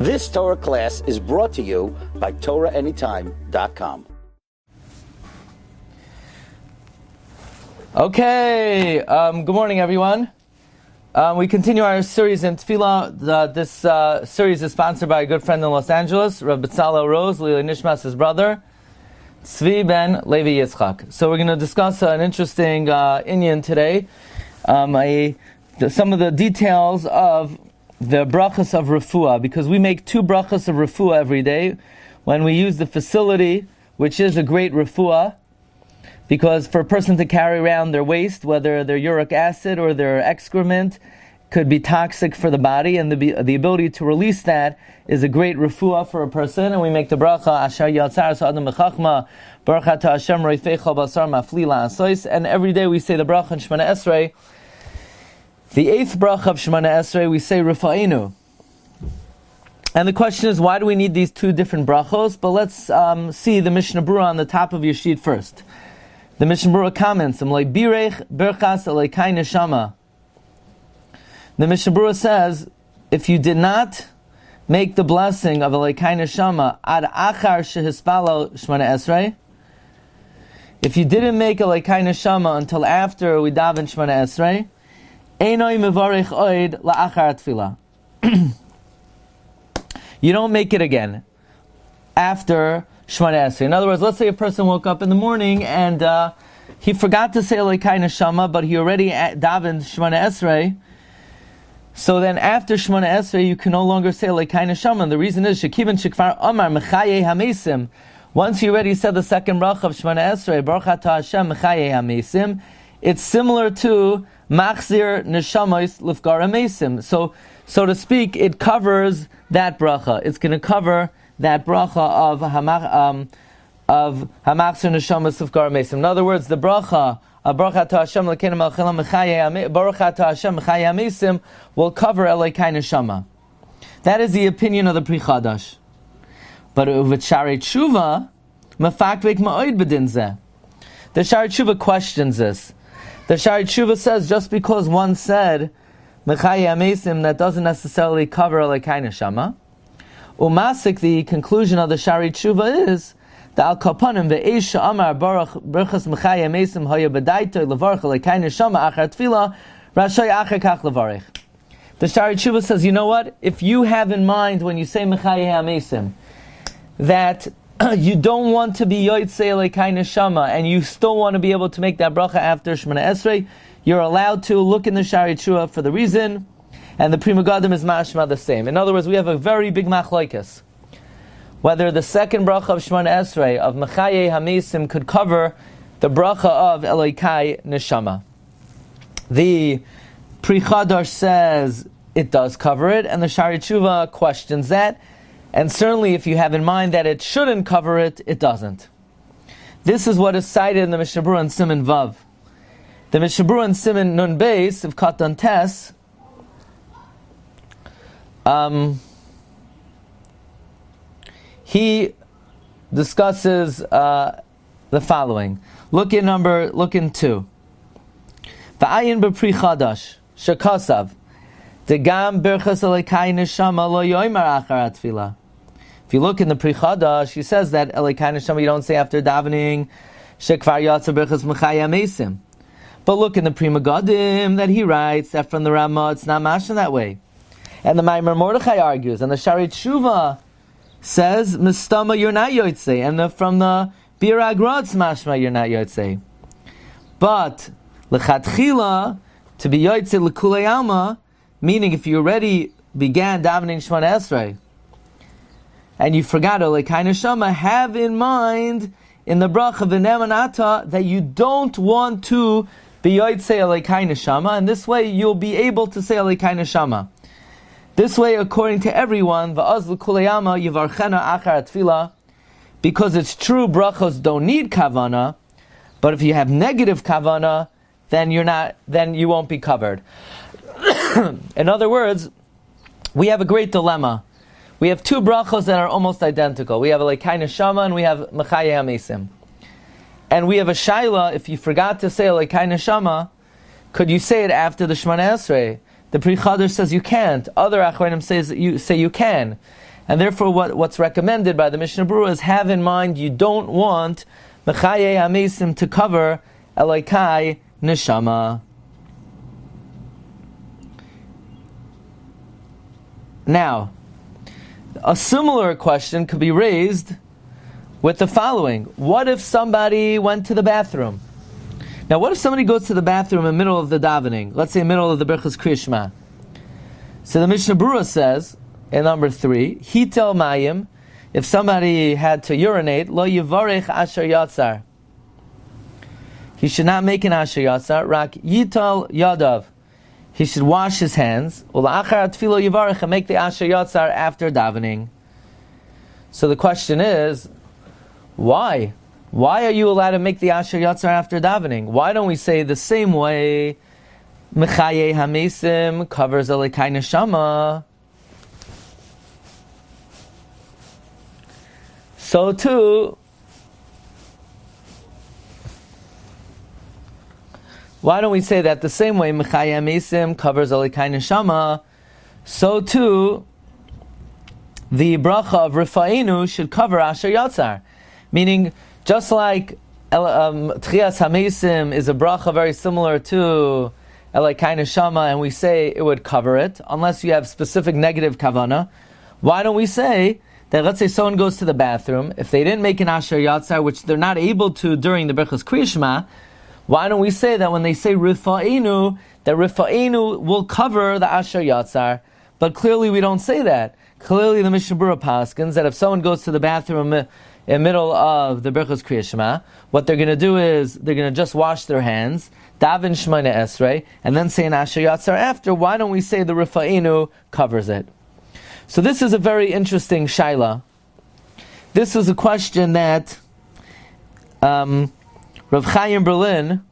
This Torah class is brought to you by TorahAnytime.com. Okay, good morning, everyone. We continue our series in Tefilla. This series is sponsored by a good friend in Los Angeles, Rabbi Rose, Lili Nishmas, his brother, Tzvi ben Levi Yitzchak. So we're going to discuss an interesting inyan today. Some of the details of the brachas of refuah, because we make 2 brachas of refuah every day when we use the facility, which is a great refuah, because for a person to carry around their waste, whether their uric acid or their excrement, could be toxic for the body, and the ability to release that is a great refuah for a person. And we make the bracha Asher Yatzar Sa'adam B'chachma Baruch Ata Hashem Refaeinu Basar Mafli La'asois, and every day we say the bracha in Shemana Esrei. The 8th bracha of Shemana Esrei, we say Refaeinu. And the question is, why do we need these 2 different brachos? But let's see the Mishnah Berurah on the top of your sheet first. The Mishnah Berurah comments, the Mishnah Berurah says, if you did not make the blessing of Elokai Neshama ad achar shehispalo Shemana Esrei, if you didn't make Elokai Neshama until after we daven Shemana Esrei, einoi mevarich oid la'achar tefillah. You don't make it again after Shemana Esrei. In other words, let's say a person woke up in the morning and he forgot to say Elokai Neshama, but he already davened Shemana Esrei. So then after Shemana Esrei, you can no longer say Elokai Neshama. And the reason is, Shekivan Shekvar Amar Mechaye HaMesim. Once you already said the second bracha of Shemana Esrei, Baruch Ata Hashem Mechaye HaMesim, it's similar to Machzir Neshamas Lifgar HaMesim. So to speak, it covers that bracha. It's going to cover that bracha of Hamachzir Neshamas Lifgar HaMesim. In other words, the bracha Baruch Ata Hashem Elokeinu Melech Haolam Baruch Ata Hashem Mechaye HaMesim will cover Elokai Neshama. That is the opinion of the Pri Chadash. But with Shari Tshuva, Mefakvek Ma'od B'din Zeh. The Shari Tshuva questions this. The Shari Tshuva says, just because one said Mechaye HaMesim, that doesn't necessarily cover Elokai Neshama. Umasik, the conclusion of the Shari Tshuva is the Al Kapanim ve'Eisha Amar Baruch Berachas Mechaye HaMesim Haya B'daito Levarach Elokai Neshama Achar Tefilla Rashay Achar Kach Levarich. The Shari Tshuva says, you know what? If you have in mind when you say Mechaye HaMesim that you don't want to be Yotzei Elokai Neshama and you still want to be able to make that bracha after Shemana Esrei, you're allowed to look in the Shari Tshuva for the reason, and the Pri Megadim is mashma the same. In other words, we have a very big machlokes whether the second bracha of Shemana Esrei of Mechaye HaMesim could cover the bracha of Elokai Neshama. The Pri Chadash says it does cover it, and the Shari Tshuva questions that. And certainly if you have in mind that it shouldn't cover it, it doesn't. This is what is cited in the Mishnah Berurah and Siman Vav. The Mishnah Berurah and Siman Nun Beis of Katan Tes, he discusses the following. Look in 2. V'ayin b'Pri Chadash shekasav degam berchas Elokai Neshama lo yoymar achar tefillah. If you look in the Pri Chadash, he says that Elokai Neshama you don't say after davening shekvar Yatzar berchas Mechaye HaMesim. But look in the Pri Megadim that he writes that from the Ramah it's not mashma that way. And the Maimer Mordechai argues, and the Shari Tshuva says Mistama you're not Yotzei, and from the Bir Agra it's mashma you're not Yotzei. But L'chatchila, to be Yotzei L'kulei Alma, meaning if you already began davening Shemana Esrei and you forgot Elokai Neshama, have in mind in the bracha v'nemanata that you don't want to be Yotzei Elokai Neshama, and this way you'll be able to say Elokai Neshama. This way, according to everyone, v'az l'kulei alma yivarchena achar tefillah, because it's true brachos don't need kavana, but if you have negative kavana, then you won't be covered. In other words, we have a great dilemma. We have 2 brachos that are almost identical. We have Elokai Neshama and we have Mechaye HaMesim. And we have a shaila, if you forgot to say Elokai Neshama, could you say it after the Shemana Esrei? The Pri Chadash says you can't. Other Achronim say you can. And therefore what's recommended by the Mishnah Berurah is have in mind you don't want Mechaye HaMeisim to cover Elokai Neshama. Now, a similar question could be raised with the following. What if somebody went to the bathroom? Now, what if somebody goes to the bathroom in the middle of the davening? Let's say middle of the Birchas Kriya Shema. So the Mishnah Berurah says, in number 3, Hitel Mayim, if somebody had to urinate, Lo Yivarech Asher Yatzar. He should not make an Asher Yatzar, Rak Yital Yadav. He should wash his hands, Ula'achar Tefilla Yivarech, and make the Asher Yatzar after davening. So the question is, why? Why are you allowed to make the Asher Yatzar after davening? Why don't we say the same way Mechaye HaMeisim covers Elokai Neshama? So too, why don't we say that the same way Mechaye HaMeisim covers Elokai Neshama, so too the bracha of Refaeinu should cover Asher Yatzar. Meaning, just like Tchias HaMeisim is a bracha very similar to Elokai Neshama, and we say it would cover it, unless you have specific negative kavana, why don't we say that, let's say someone goes to the bathroom, if they didn't make an Asher Yatzar, which they're not able to during the Birchas Kriya Shema, why don't we say that when they say Refaeinu, that Refaeinu will cover the Asher Yatzar? But clearly we don't say that. Clearly the Mishnah Berurah paskins that if someone goes to the bathroom in the middle of the Birchas Kriya Shema, what they're going to do is they're going to just wash their hands, daven Shemona Esrei, and then say an Asher Yatzar after. Why don't we say the Refaeinu covers it? So this is a very interesting shaila. This is a question that Rav Chaim Berlin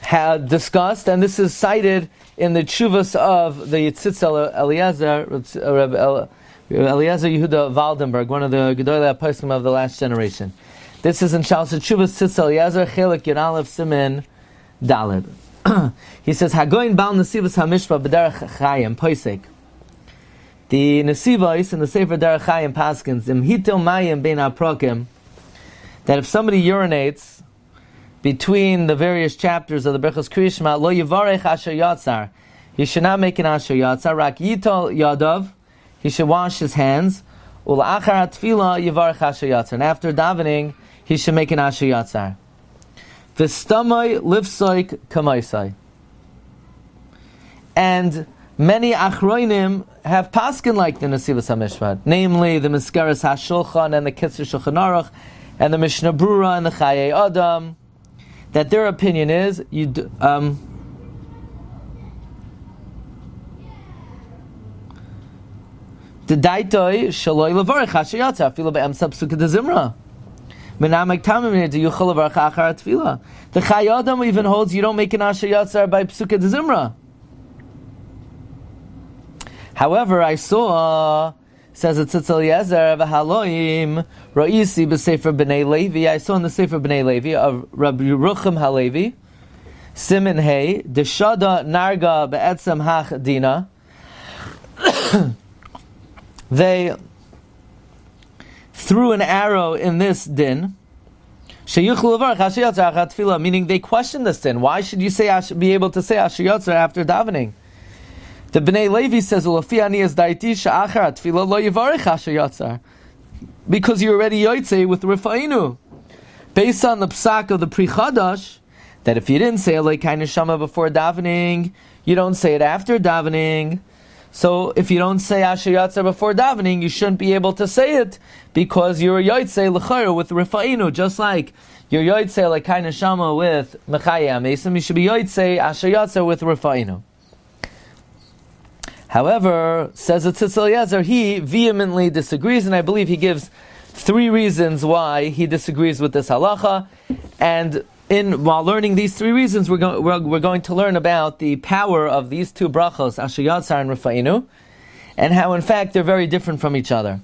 had discussed, and this is cited in the tshuvas of the Tzitz Eliezer, Eliezer Yehuda Waldenberg, one of the Gedolei HaPoskim of the last generation. This is in Shalos Tshuvas Tzitz Eliezer, Chelik Yud Aleph Simin Daled. He says, Hagoyin Bal Nesivos HaMishpah B'derech Chaim Posek. The Nesivos in the Sefer Derech Chaim paskins, Im Hitel Mayim Bein HaProkim, that if somebody urinates between the various chapters of the Birchas Kriya Shema, Lo Yivarech Asher Yatzar, he should not make an Asher Yatzar, Rak Yital Yadav, he should wash his hands, Ula'achar Tefilla Yivarech Asher Yatzar, and after davening, he should make an Asher Yatzar. V'stamoi lifsoik kamaisai. And many achroinim have paskin like the Nesivos HaMishpat, namely the Miskaras HaShulchan and the Kitzur Shulchan Aruch and the Mishnah Berurah and the Chayei Adam, that their opinion is the daitoi shaloi levarich Asher Yatzar afilu be'emsa psuka dezimra. Menamek tamim yuchol levarich achar tefila. The Chayei Adam even holds you don't make an Asher Yatzar by psuka dezimra. However, I saw, says it Tzitz Eliezer, v'haloim ro'isi b'sefer b'nei Levi. I saw in the Sefer b'nei Levi of Rabbi Yerucham Halevi, Simin Hey, Deshada Narga be'etzem hach dina. They threw an arrow in this din. Meaning they questioned this din. Why should you say I should be able to say Asher Yatzar after davening? The Bnei Levi says, because you already yotzei with Refaeinu. Based on the psak of the Pri Chadash, that if you didn't say Elokai Neshama before davening, you don't say it after davening. So if you don't say Asher Yatzar before davening, you shouldn't be able to say it, because you're yotzei l'chayr with Refaeinu, just like you're yotzei Elokai Neshama with Mechaye HaMeisim, you should be yotzei Asher Yatzar with Refaeinu. However, says the Tzitz Eliezer, he vehemently disagrees, and I believe he gives 3 reasons why he disagrees with this halacha. And while learning these 3 reasons, we're going to learn about the power of these 2 brachos, Asher Yatzar and Refaeinu, and how in fact they're very different from each other.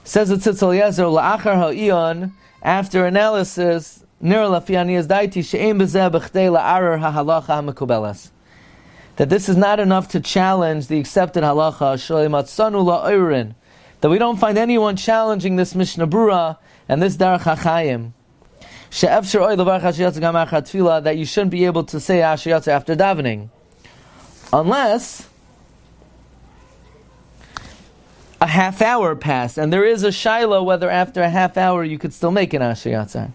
Says the Tzitz Eliezer, La'achar ha'iyon, after analysis, Nir lafiani daiti she'em bezeh b'chdei la'arer ha'halacha ha'mekubelas. that this is not enough to challenge the accepted halacha, that we don't find anyone challenging this Mishnah Brura and this Derech HaChaim, that you shouldn't be able to say Asher Yatzar after davening, unless a half hour passed, and there is a shaila whether after a half hour you could still make an Asher Yatzar.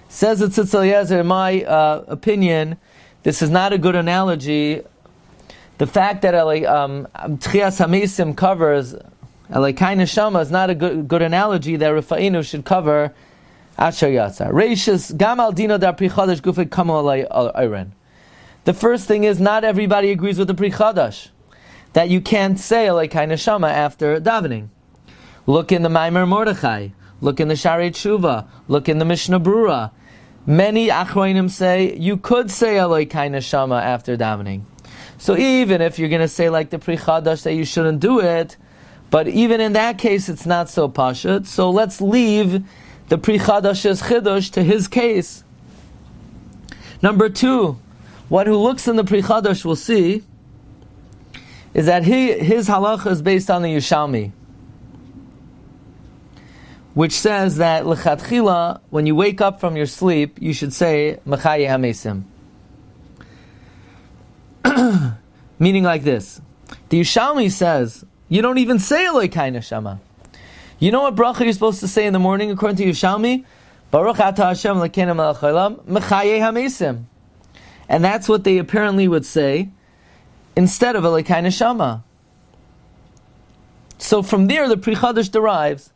Says the Tzitz Eliezer, in my opinion, this is not a good analogy. The fact that Tchias HaMesim covers Elokei Neshama is not a good analogy that Refaeinu should cover Asher Yatzar. Reishis Gam al Dino da Pri Chadash Gufei Kamu Alei Oren. The first thing is, not everybody agrees with the Pri Chadash that you can't say Elokei Neshama after davening. Look in the Maimer Mordechai. Look in the Sharei Tshuva. Look in the Mishnah Brura. Many Achronim say you could say Elokei Neshama after davening. So even if you're going to say like the Pri Chadash that you shouldn't do it, but even in that case it's not so pashut. So let's leave the Pri Chadash's chidush to his case. Number two, one who looks in the Pri Chadash will see is that his halacha is based on the Yerushalmi, which says that l'chatchila, when you wake up from your sleep, you should say Mechaye HaMesim. Meaning like this. The Yerushalmi says, you don't even say Elokei Neshama. You know what bracha you're supposed to say in the morning according to Yerushalmi? Baruch atah Hashem Elokeinu melech haolam, Mechaye HaMesim. And that's what they apparently would say instead of Elokei Neshama. So from there the Pri Chadash derives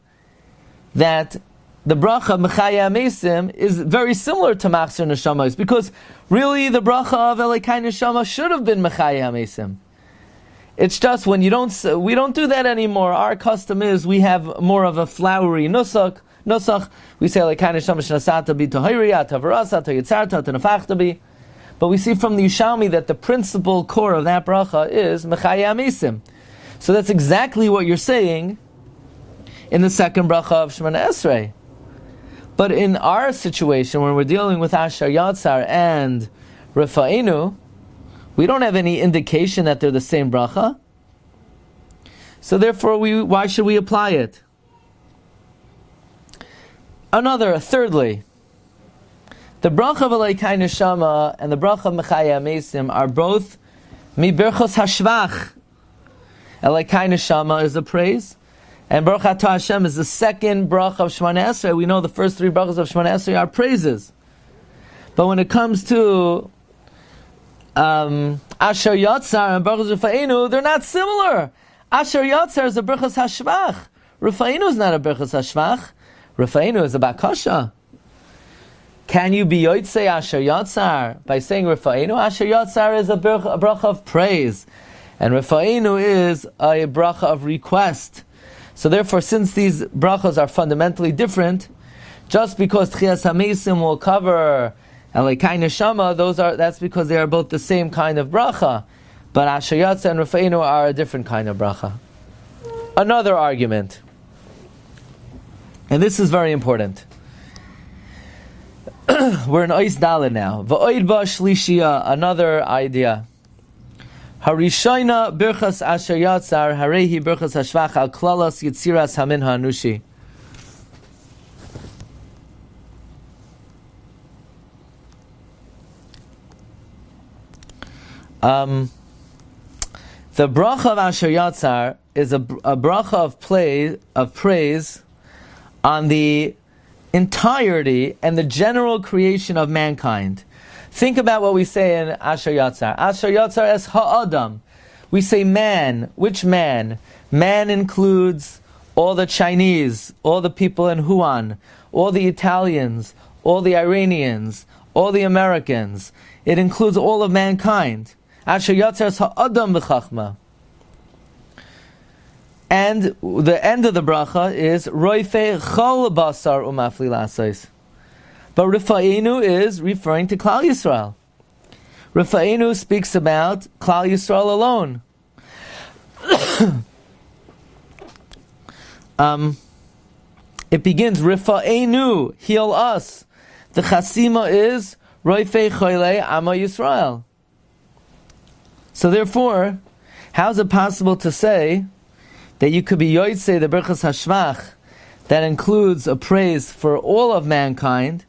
that the bracha Mechaye HaMesim is very similar to Machzor Neshamas, because really the bracha of Elokei Neshama should have been Mechaye HaMesim. It's just when we don't do that anymore. Our custom is we have more of a flowery nusach. We say Elokei Neshama shnasata bi tohiriyah tavarasa toyitzarta tenafachta bi. But we see from the Yerushalmi that the principal core of that bracha is Mechaye HaMesim. So that's exactly what you're saying in the second bracha of Shemona Esrei. But in our situation, when we're dealing with Asher Yatzar and Refaeinu, we don't have any indication that they're the same bracha. So therefore, why should we apply it? Thirdly, the bracha of Elokei Neshama and the bracha of Mechaye HaMesim are both mi berchos hashvach. Elokei Neshama is a praise, and Baruch Atah Hashem is the second bracha of Shemona Esrei. We know the first three brachas of Shemona Esrei are praises. But when it comes to Asher Yatzar and Brachas Refaeinu, they're not similar. Asher Yatzar is a Brachas Hashvach. Refaeinu is not a Brachas Hashvach. Refaeinu is a Bakasha. Can you be Yotzei Asher Yatzar by saying Refaeinu? Asher Yatzar is a bracha of praise, and Refaeinu is a bracha of request. So therefore, since these brachas are fundamentally different, just because Tchias HaMesim will cover Elokei Neshama, that's because they are both the same kind of bracha. But Asher Yatzar and Refaeinu are a different kind of bracha. Another argument, and this is very important. We're in Ois Daled now. V'oid ba shlishia, another idea. Harishayna birchas Asher Yatzar, harehi birchas hashvach al klalas yitziras hamin ha'anushi. The bracha of Asher Yatzar is a bracha of praise on the entirety and the general creation of mankind. Think about what we say in Asher Yatzar. Asher Yatzar es ha'adam. We say man. Which man? Man includes all the Chinese, all the people in Wuhan, all the Italians, all the Iranians, all the Americans. It includes all of mankind. Asher Yatzar es ha'adam b'chachma. And the end of the bracha is roife chol basar umafli lasais. But Refaeinu is referring to Klal Yisrael. Refaeinu speaks about Klal Yisrael alone. It begins Refaeinu, heal us. The chasima is roife choyle ama Yisrael. So therefore, how is it possible to say that you could be yotzei the berachas hashvach that includes a praise for all of mankind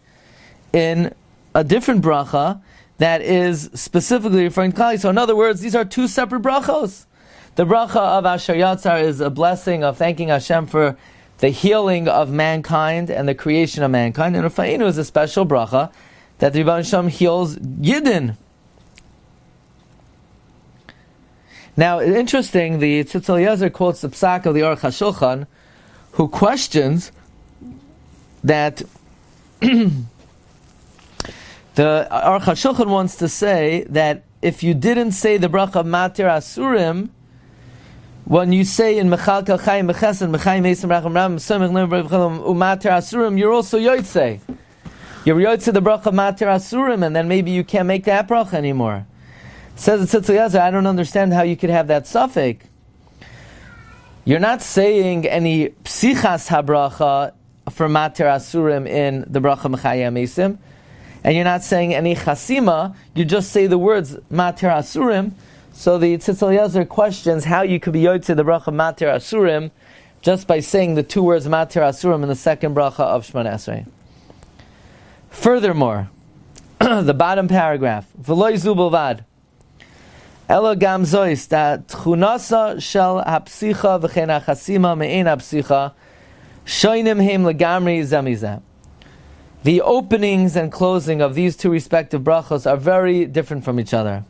in a different bracha that is specifically referring to Klal? So in other words, these are two separate brachos. The bracha of Asher Yatzar is a blessing of thanking Hashem for the healing of mankind and the creation of mankind. And Refaeinu is a special bracha that the Rebbe Shem heals Yidden. Now, interesting, the Tzitz Eliezer quotes the psak of the Aruch HaShulchan, who questions that the Aruch HaShulchan wants to say that if you didn't say the bracha of Matir Asurim, when you say in Mechal Kal Chayim Bechesed, Mechayim Esim Racham Ram, Semech Lim B'Revchalom, Umatir Asurim, you're also Yotzei. You're Yotzei the bracha of Matir Asurim, and then maybe you can't make that bracha anymore. Says the Tzitz Eliezer, I don't understand how you could have that suffix. You're not saying any psichas habracha for Matir Asurim in the bracha Mechayim Esim, and you're not saying any chasima, you just say the words Matir Asurim. So the Tzitz Eliezer questions how you could be yotzei the bracha Matir Asurim just by saying the two words Matir Asurim in the second bracha of Shemona Esrei. Furthermore, the bottom paragraph, V'lo zu bilvad, ela gam zois that tchunasa shel hapsicha v'chen hachasima me'ein hapsicha shoinim hem legamri zamizah. The openings and closing of these two respective brachos are very different from each other.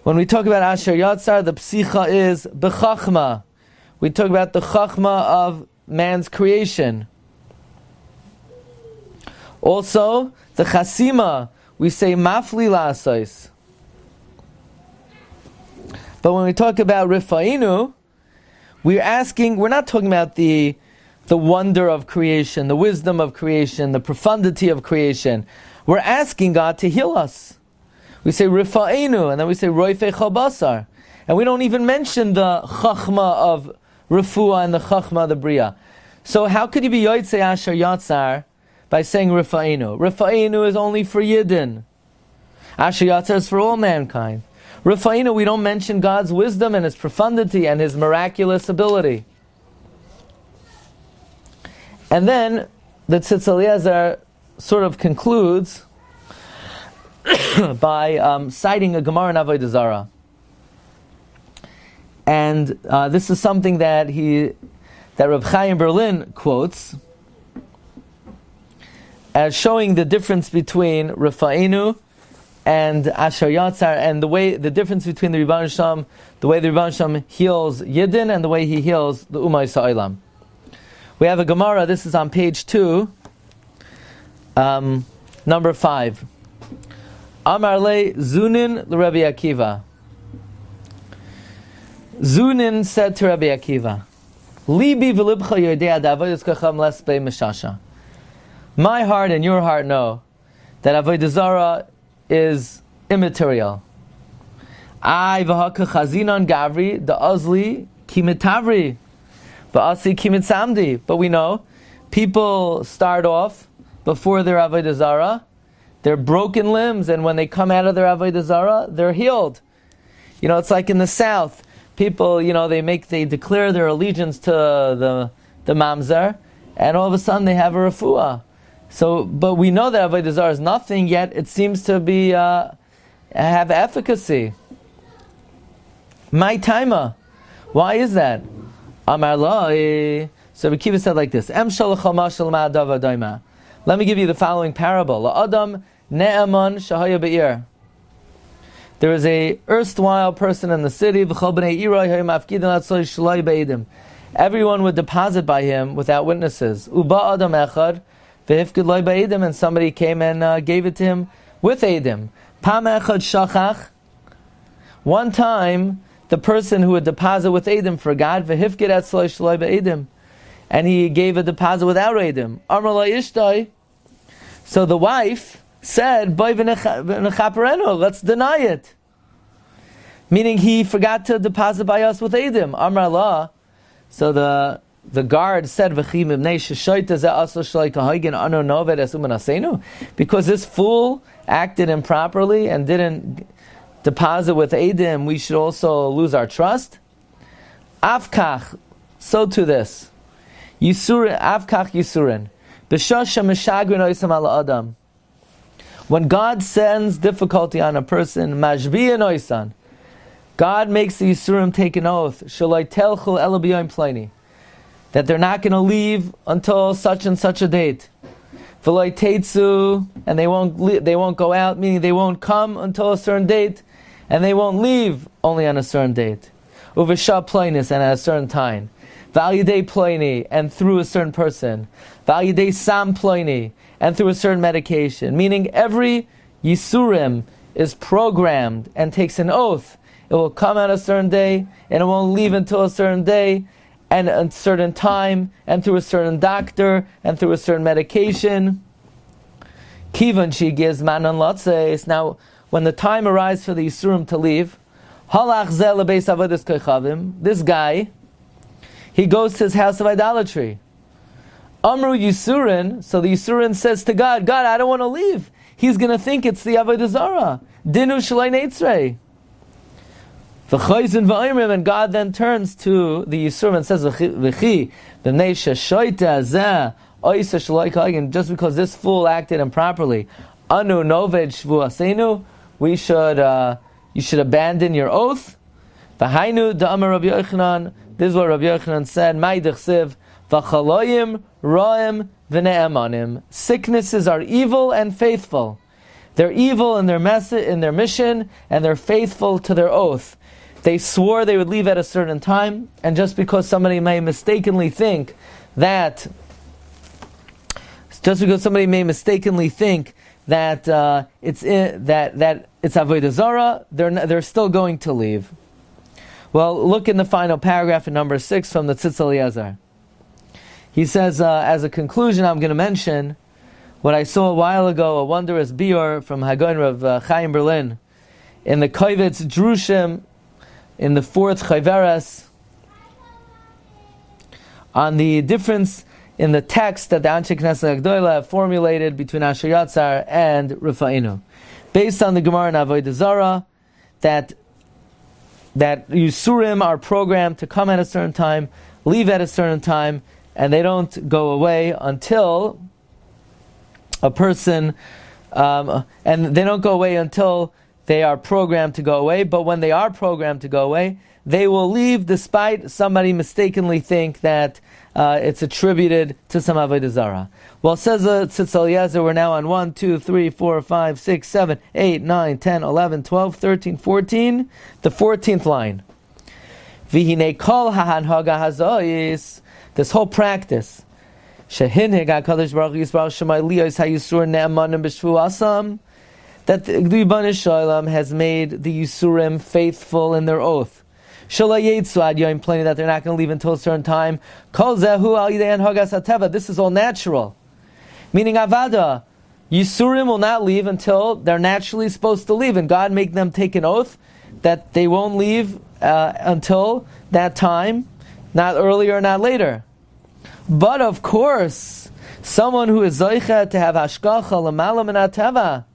When we talk about Asher Yatzar, the psicha is b'chachma. We talk about the chachma of man's creation. Also, the chasima, we say mafli la'asos. But when we talk about Refaeinu, we're not talking about the wonder of creation, the wisdom of creation, the profundity of creation. We're asking God to heal us. We say Refaeinu, and then we say Roifei Chabasar. And we don't even mention the Chachma of Refuah and the Chachma of the Bria. So how could you be Yotzei Asher Yatzar by saying Refaeinu? Refaeinu is only for Yidden. Asher Yatzar is for all mankind. Refaeinu, we don't mention God's wisdom and His profundity and His miraculous ability. And then the Tzitz Eliezer sort of concludes by citing a Gemara in Avodah Zarah. And this is something that Reb Chaim Berlin quotes as showing the difference between Refaeinu and Asher Yatzar, and the difference between the Rebbe Shem, the way the Rebbe Shem heals Yidden and the way he heals the Ummah Yisraelim. We have a Gemara, this is on page 2, number 5. Amar le Zunin l'Rebbe Akiva. Zunin said to Rabbi Akiva, Libi v'libcha yodea d'avodas kacham lesbei meshasha. My heart and your heart know that Avodah Zarah is immaterial. Ay v'haka chazinon gavri da'azli kimitavri ba'asi kimitsamdi. But we know people start off before their Avodah Zarah, they're broken limbs, and when they come out of their Avodah Zarah, they're healed. It's like in the South. People, they declare their allegiance to the mamzer, and all of a sudden they have a refuah. So, but we know that Avodah Zarah is nothing, yet it seems to be have efficacy. My taima, why is that? Amar lo. So Rabbi Akiva said like this: Let me give you the following parable. La'adam ne'aman shahaya be'ir. There was a erstwhile person in the city. Everyone would deposit by him without witnesses. Uba adam echad v'hifkid loy ba'edim, and somebody came and gave it to him with edim. Pam echad shachach. One time, the person who would deposit with edim forgot. V'hifkid etzloy shloy ba'edim, and he gave a deposit without edim. Amar lo ishtai. So the wife said, let's deny it. Meaning he forgot to deposit by us with edim. Amar Allah. So the guard said, because this fool acted improperly and didn't deposit with Eidim, we should also lose our trust. Afkach, so to this. Afkach Yisurin. B'shasha meshagrin oisam ala adam. When God sends difficulty on a person, Mashbiyan oisan, God makes the Yisurim take an oath, Shalai telchu ela b'yom plani, that they're not going to leave until such and such a date. V'loi teitzu, and they won't go out, meaning they won't come until a certain date, and they won't leave only on a certain date. Uvesha plainis, and at a certain time. V'al plani, and through a certain person. V'al sam plani, and through a certain medication. Meaning every Yisurim is programmed and takes an oath. It will come at a certain day, and it won't leave until a certain day, and a certain time, and through a certain doctor, and through a certain medication. Kivan she gives manan latzeis. Now, when the time arrives for the Yisurim to leave, halach zel lebeis avodas kochavim. This guy, he goes to his house of idolatry. Amru Yisurin. So the Yisurin says to God, God, I don't want to leave. He's going to think it's the avodah zarah. Dinu shalai neitzrei. And God then turns to the Yisurim and says, just because this fool acted improperly, anu noved shvuasenu, you should abandon your oath. V'hainu da'amar Rabbi Yochanan. This is what Rabbi Yochanan said. Mai dechsiv v'chaloyim ra'im v'ne'emanim. Sicknesses are evil and faithful. They're evil in their mission, and they're faithful to their oath. They swore they would leave at a certain time, and just because somebody may mistakenly think that it's avodah zarah, they're still going to leave. Well, look in the final paragraph in number 6 from the Tzitz Eliezer. He says, as a conclusion, I'm going to mention what I saw a while ago, a wondrous biur from Hagon Rav Chaim Berlin in the Kovetz Drushim, in the 4th Chayveres, on the difference in the text that the Anshe Knesset Agdoila have formulated between Asher Yatzar and Refaeinu. Based on the Gemara in Avodah Zarah, that Yisurim are programmed to come at a certain time, leave at a certain time, and they don't go away until a person, and they don't go away until they are programmed to go away, but when they are programmed to go away, they will leave despite somebody mistakenly think that it's attributed to some avodah zarah. Well, says Tzitz Eliezer, we're now on 1, 2, 3, 4, 5, 6, 7, 8, 9, 10, 11, 12, 13, 14, the 14th line. V'hinei kol ha'hanhaga hazois, this whole practice, shehinheg HaKadosh Baruch Hu Yisrael Shemai Liyos HaYisur Ne'emanim B'Shvu Asam, that the Rebbeinu Shalom has made the Yisurim faithful in their oath. Shalai Yetzu Ad Yom Plani, that they're not going to leave until a certain time. Kol Zehu Al Yidei Hanhagas HaTeva, this is all natural. Meaning Avada, Yisurim will not leave until they're naturally supposed to leave, and God make them take an oath that they won't leave until that time, not earlier, not later. But of course, someone who is Zoicha to have Hashgacha L'Mala Min HaTeva,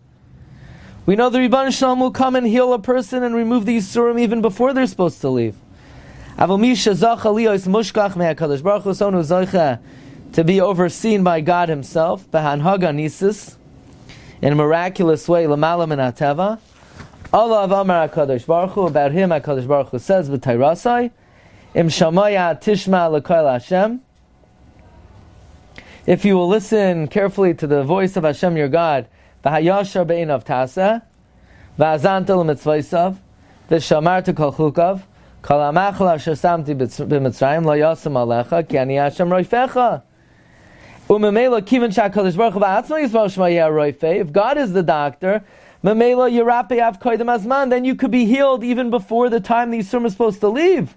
we know the Rebbeinu Shalom will come and heal a person and remove the Yisurim even before they're supposed to leave. Someone who is Zoicha to be overseen by God Himself, B'hanhaga Nisis, in a miraculous way, L'Mala Min HaTeva. Allah Amar HaKadosh Baruch Hu, about him HaKadosh Baruch Hu says, B'Tairasai, Im Shamaya Tishma L'Koil Hashem. If you will listen carefully to the voice of Hashem your God, V'hayashar be'inav taseh, v'azanta l'mitzvaysav, v'shamarta kol chukav, kol ha'machal asher samti b'mitzrayim, lo yasam alecha, ki ani Hashem roifecha. U'memela kiven sha'kadosh baruch hu ba'atzma yisrael shma'yeh roifeh. If God is the doctor, memela yirape av koydem azman, then you could be healed even before the time the Yisurim is supposed to leave.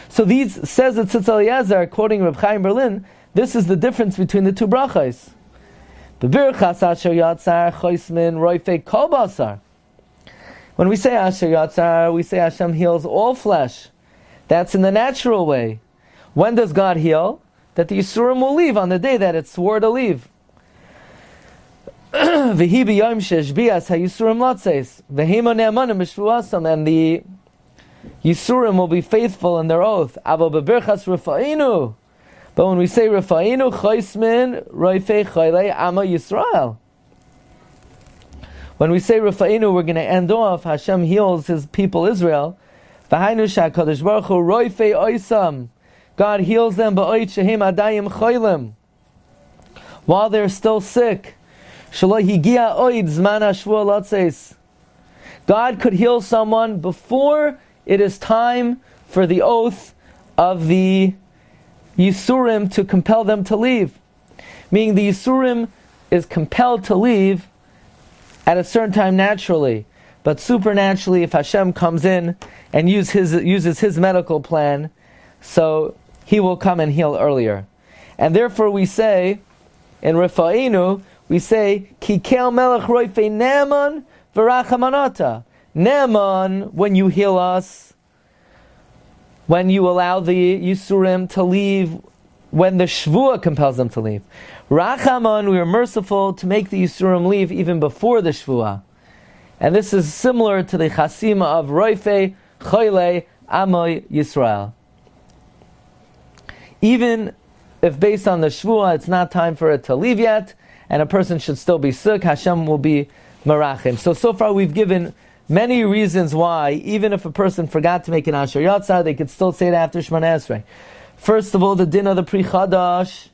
So these, says the Tzitz Eliezer, quoting Reb Chaim Berlin, this is the difference between the two brachos. When we say Asher Yatzar, we say Hashem heals all flesh. That's in the natural way. When does God heal? That the Yisurim will leave on the day that it swore to leave. V'hi b'yom sheshbias hayisurim latzeis. V'himo ne'amanim b'shvuasam. And the Yisurim will be faithful in their oath. Avo b'birchas Refaeinu. But when we say Refaeinu, Choismin, Roifei Choylei, Ama Yisrael. When we say Refaeinu, we're going to end off, Hashem heals His people Israel. V'hainu sha'kadosh baruch hu Roifei Oisam. God heals them ba'oit shehim adayim choylem. While they're still sick. Shelo higia oid zman hashvua latzeis. God could heal someone before it is time for the oath of the Yisurim to compel them to leave. Meaning the Yisurim is compelled to leave at a certain time naturally. But supernaturally, if Hashem comes in and uses His medical plan, so He will come and heal earlier. And therefore we say, in Refaeinu, we say, Kikel melech roifei Naaman v'rachamanata. Naaman, when you heal us, when you allow the Yisurim to leave, when the Shvua compels them to leave. Rachaman, we are merciful to make the Yisurim leave even before the Shvua. And this is similar to the Chasima of Roifei, Choylei, Amoy, Yisrael. Even if based on the Shvua, it's not time for it to leave yet, and a person should still be sick, Hashem will be Merachim. So far we've given many reasons why, even if a person forgot to make an Asher Yatzar, they could still say it after Shemana Esrei. First of all, the din of the Pri Chadash,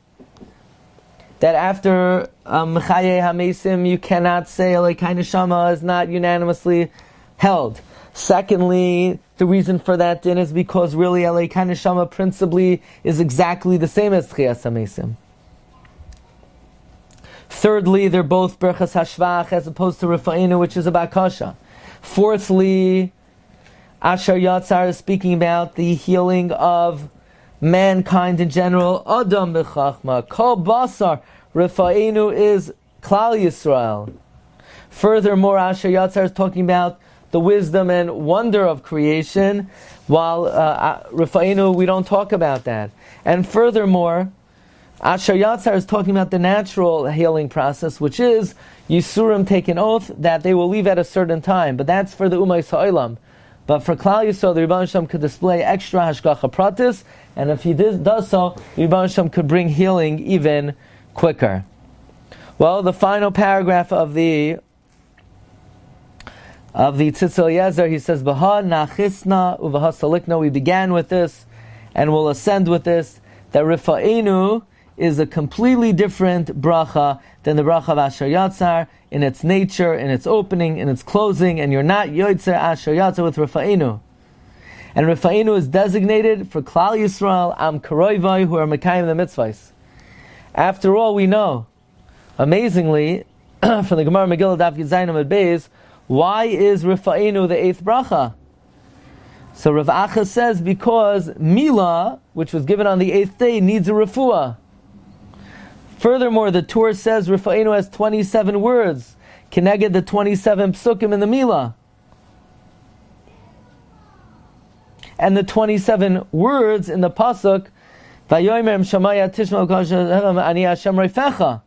that after Mechaye HaMesim, you cannot say Elokai Neshama is not unanimously held. Secondly, the reason for that din is because really Elokai Neshama principally is exactly the same as Tchias HaMesim. Thirdly, they're both Berchas HaShvach as opposed to Refaeinu, which is a Bakasha. Fourthly, Asher Yatzar is speaking about the healing of mankind in general. Adam b'chachma, kol basar. Refaeinu is Klal Yisrael. Furthermore, Asher Yatzar is talking about the wisdom and wonder of creation, while Refaeinu, we don't talk about that. And furthermore, Asher Yatzar is talking about the natural healing process, which is Yisurim take an oath that they will leave at a certain time, but that's for the Umay Sa'ilam. But for Klal Yisrael, the Rebbeinu Shem could display extra Hashgacha Pratis, and if he does so, the Rebbeinu Shem could bring healing even quicker. Well, the final paragraph of the Tzitz Eliezer, he says, B'ha nachisna u'v'ha salikna. We began with this, and we'll ascend with this, that Refaeinu is a completely different bracha than the bracha of Asher Yatzar in its nature, in its opening, in its closing, and you're not Yoitzer Asher Yatzar with Refaeinu. And Refaeinu is designated for Klal Yisrael, Am Karoivai, who are Mekayim the mitzvahs. After all, we know, amazingly, from the Gemara Megillah Daf Yud Zayin Amud Beis, why is Refaeinu the eighth bracha? So Rav Acha says because Mila, which was given on the eighth day, needs a refuah. Furthermore, the Torah says Refaeinu has 27 words, keneged the 27 psukim in the Mila. And the 27 words in the pasuk, Vayomer Shamaya Tishma Ani Hashem Reifecha.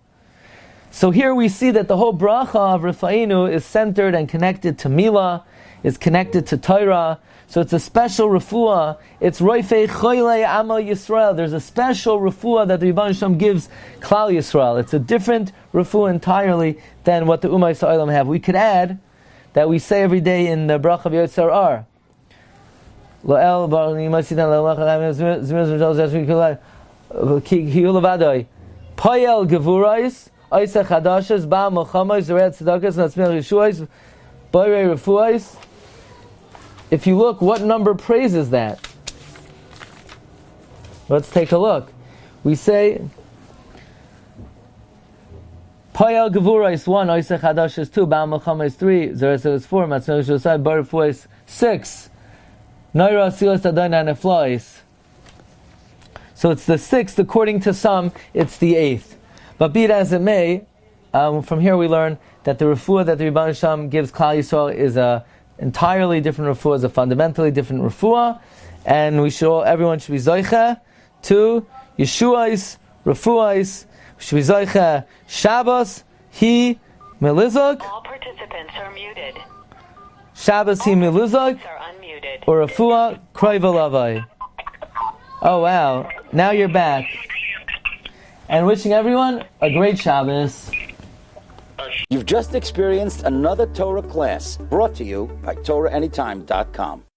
So here we see that the whole bracha of Refaeinu is centered and connected to Mila, is connected to Torah. So it's a special refuah. It's Roifei Choylei Amo Yisrael. There's a special refuah that the Rebbeinu Shem gives Klal Yisrael. It's a different refuah entirely than what the Umay Sa'ilam have. We could add that we say every day in the bracha of Yatzar are Lo'el Bar Nimasidan Lo'elach Payel Gevurais Oisech Hadashas Ba Mochamois Zeret Tzedakos Natzmir Yeshuais Boirei Refuais. If you look, what number praises that? Let's take a look. We say Payel Gevura is 1, Oisech Hadash is 2, Baal Melchama is 3, Zeres is 4, Matzno Shosai Bar Refuah is 6, Noira Silas Adonai Neflois. So it's the 6th, according to some, it's the 8th. But be it as it may, from here we learn that the refuah that the Rebbeinu Shem gives Klal Yisrael is a entirely different refuah, is a fundamentally different refuah, and everyone should be zoicha to Yeshuais, refuais, should be zoicha Shabbos, he Melizuk, All participants are muted. Shabbos hi Melizuk, Are unmuted. or Rafua Kroiva Lavai. Oh wow, now you're back. And wishing everyone a great Shabbos. You've just experienced another Torah class brought to you by TorahAnytime.com.